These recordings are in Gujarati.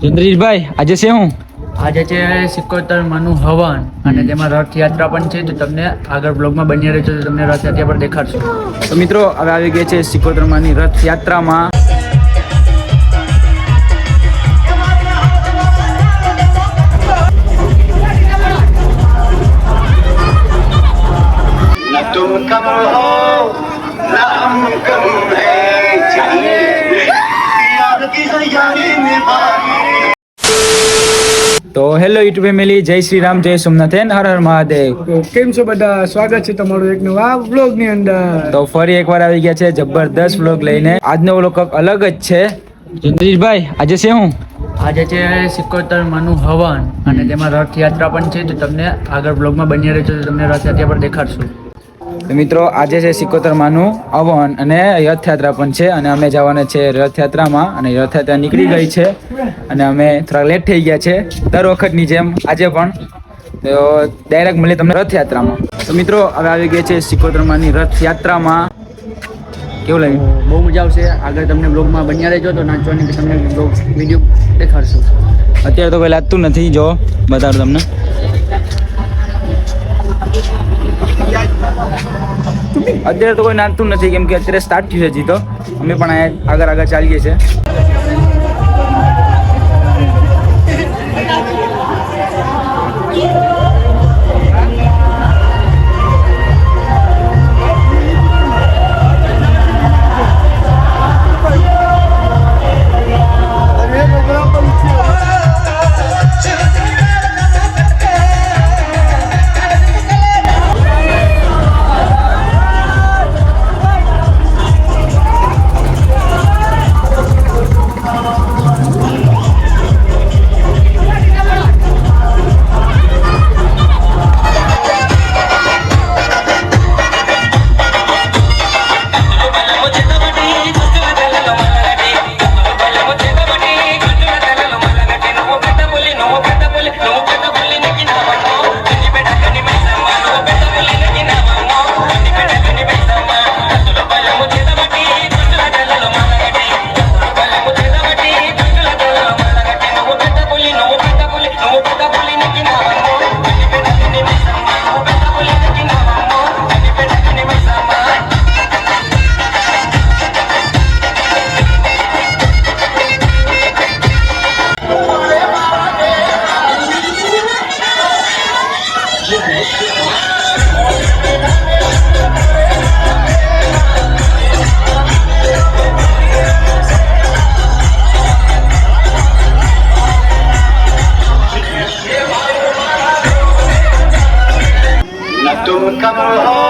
ચંદ્રીશભાઈ આજે છે હું આજે છે સિકોતરમાંનું હવન અને તેમાં રથયાત્રા પણ છે. તો તમને આગળ બ્લોગમાં બન્યા રહેજો તો તમને રથયાત્રા પર દેખાડશું. તો મિત્રો હવે આવી ગઈ છે સિકોતરમાંની રથયાત્રામાં. तुम कम हो ना हम कम है चाहिए याद की यारी निभानी. તો હેલો યુટ્યુબ ફેમિલી, જય શ્રી રામ, જય સોમનાથ, હર હર મહાદેવ. તો કેમ છો બધા? સ્વાગત છે તમારું એક નવા વ્લોગ ની અંદર. તો ફરી એકવાર આવી ગયા છે જબરદસ્ત વ્લોગ લઈને. આજનો વ્લોગ કંઈક અલગ જ છે. ચંદ્રીશભાઈ આજે છે હું આજે છે સિકોતરમાંનું હવન અને તેમાં રથયાત્રા પણ છે. તો તમને આગળ બ્લોગમાં બન્યા રહેજો તો તમને રથયાત્રા પર દેખાડશું. તો મિત્રો આજે છે સિકોતરમાંનું હવન અને રથયાત્રા પણ છે અને અમે જવાના છે રથયાત્રામાં. અને રથયાત્રા નીકળી ગઈ છે અને અમે થોડા લેટ થઈ ગયા છે દર વખતની જેમ આજે પણ. તો ડાયરેક્ટ મળીએ તમને રથયાત્રામાં. તો મિત્રો હવે આવી ગઈ છે સિકોતરમાંની રથયાત્રામાં. કેવું લાગ્યું? બહુ મજા આવશે. આગળ તમને બ્લોગમાં બન્યા રહેજો તો નાચવાની તમને બ્લોગ વિડીયો દેખાડશું. અત્યારે તો કોઈ લાગતું નથી, જો બતાડું તમને. અત્યારે તો કોઈ નાચતું નથી કેમ કે અત્યારે સ્ટાર્ટ થયું છે. હજી તો અમે પણ આગળ આગળ ચાલીએ છીએ. तुम कम हो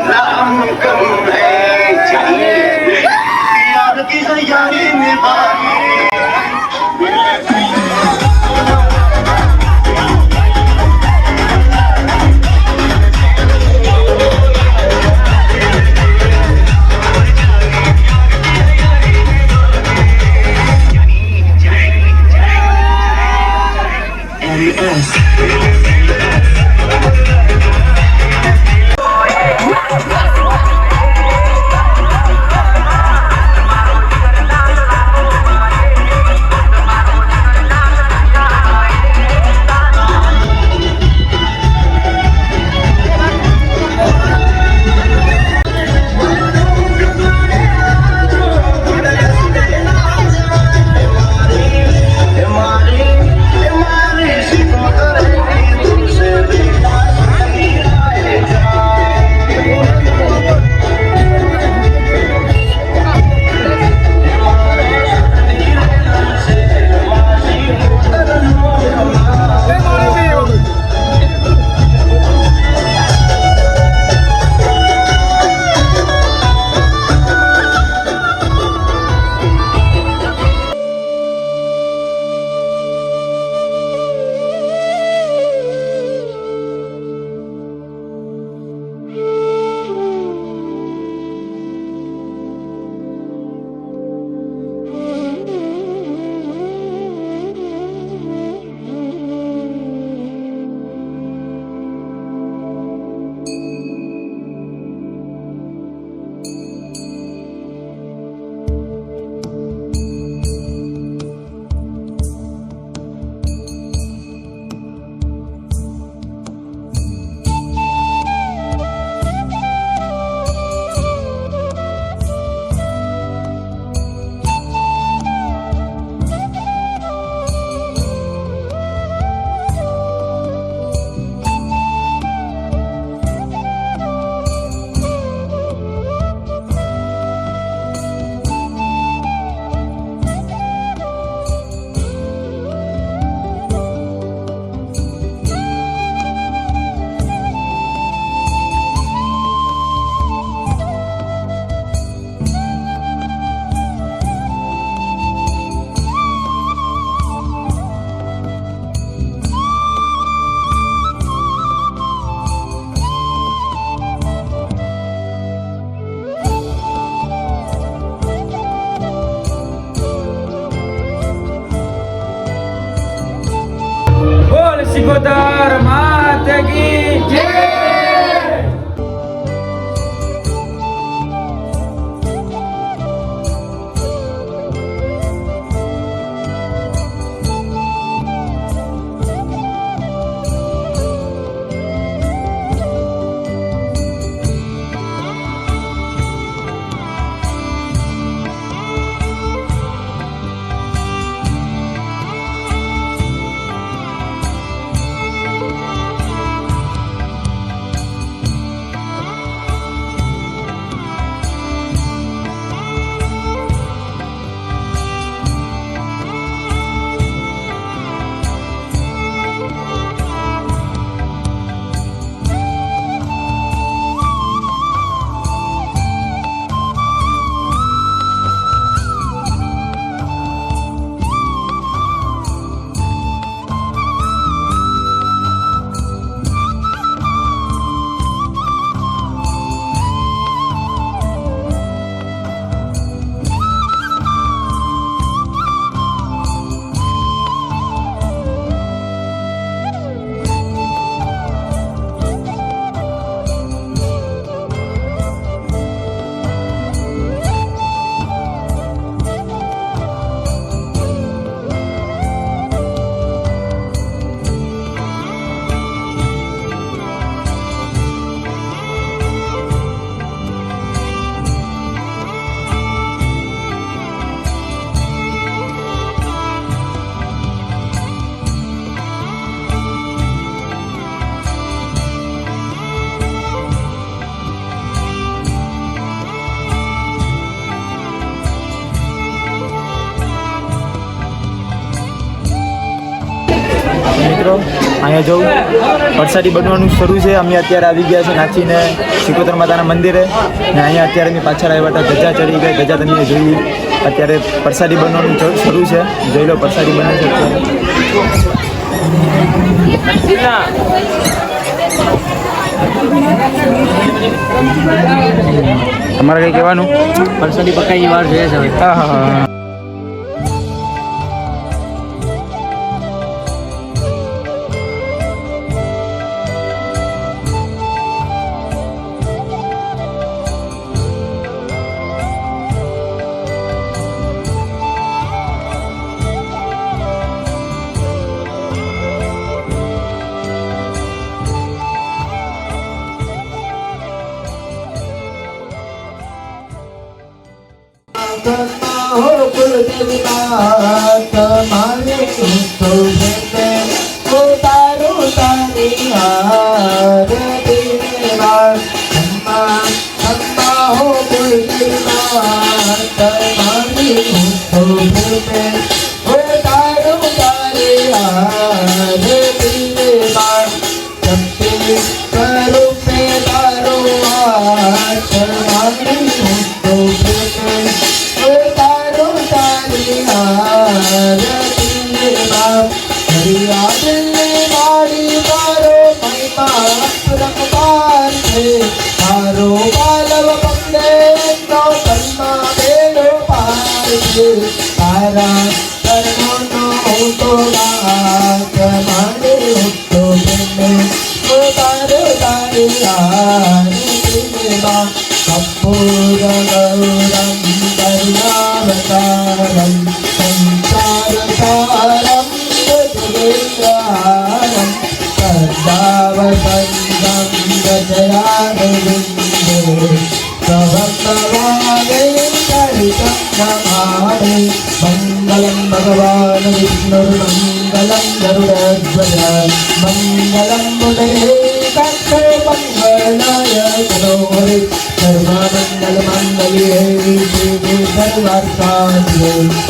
ना हम कम है चाहिए याद की यारी निभानी. સિકોતર માત કી જય. મિત્રો અહીંયા જવું પ્રસાદી બનવાનું શરૂ છે. અમે અત્યારે આવી ગયા છે નાચીને સિકોતર માતાના મંદિરે ને અહીંયા અત્યારે અમે પાછળ આવ્યા હતા. ધજા ચડી ગઈ, ધજા તમે જોઈ. અત્યારે પ્રસાદી બનવાનું શરૂ છે. જોઈ લો પ્રસાદી બને છે તમારે કઈ કહેવાનું? પ્રસાદી પકાઈ વાર જોઈએ છે હવે. હા હા હા. मंगलम भगवान विष्णुर्मंगलम गरुड़ध्वज मंगलम मुदये कक्ष मंगलाय मनोहरे सर्वमंगल मंगल्ये शिवे सर्वार्थाय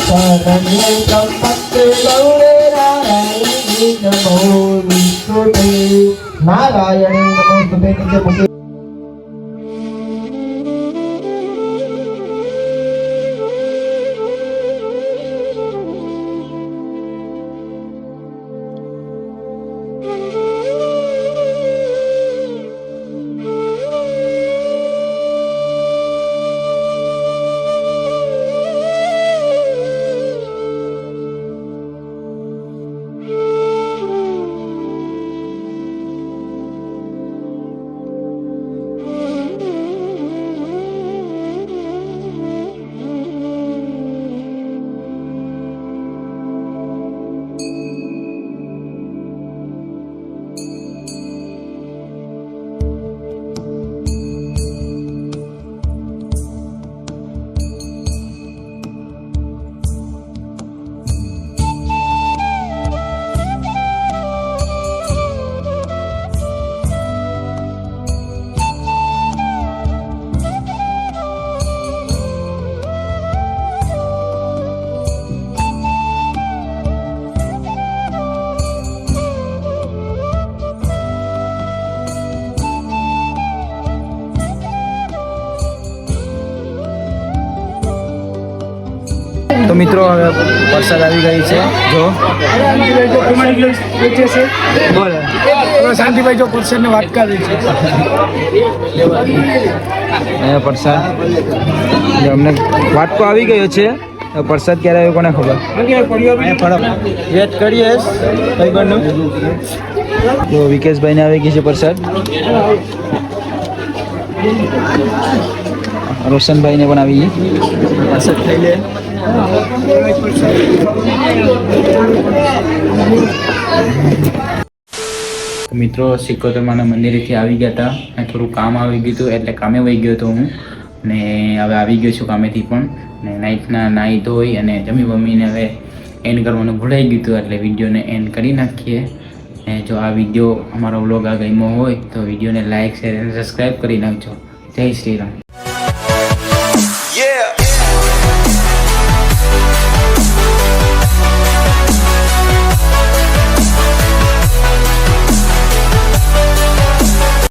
शरण्ये त्र्यंबके गौरे नारायणी नमो विष्णुते नारायणे नमोस्तुते नित्य તો મિત્રો હવે વરસાદ આવી ગઈ છે જો શાંતિભાઈ જો કુમારી ગ્લાસ વેચે છે બોલ હવે શાંતિભાઈ જો પરસેન્ટને વાત કરી છે અહીંયા પ્રસાદ જે અમને વાટકો આવી ગયો છે હવે પ્રસાદ ક્યારે આવ્યો કોને ખબર વેટ કરીએ કઈ બનનું જો વિકેશભાઈને આવી ગઈ છે પ્રસાદ રોશનભાઈને પણ આવી ગઈ પ્રસાદ ખાઈ લે મિત્રો સિકોતરમાના મંદિરેથી આવી ગયા હતા અને થોડું કામ આવી ગયું હતું એટલે કામે વહી ગયો હતો હું ને હવે આવી ગયો છું કામેથી પણ ને નાઇટના નાહી ધોઈ અને જમી બમીને હવે એન્ડ કરવાનું ભૂલાઈ ગયું હતું એટલે વિડીયોને એન્ડ કરી નાખીએ ને જો આ વિડીયો અમારો વ્લોગ આ ગમ્યો હોય તો વિડીયોને લાઇક શેર અને સબસ્ક્રાઈબ કરી નાખજો જય શ્રી રામ.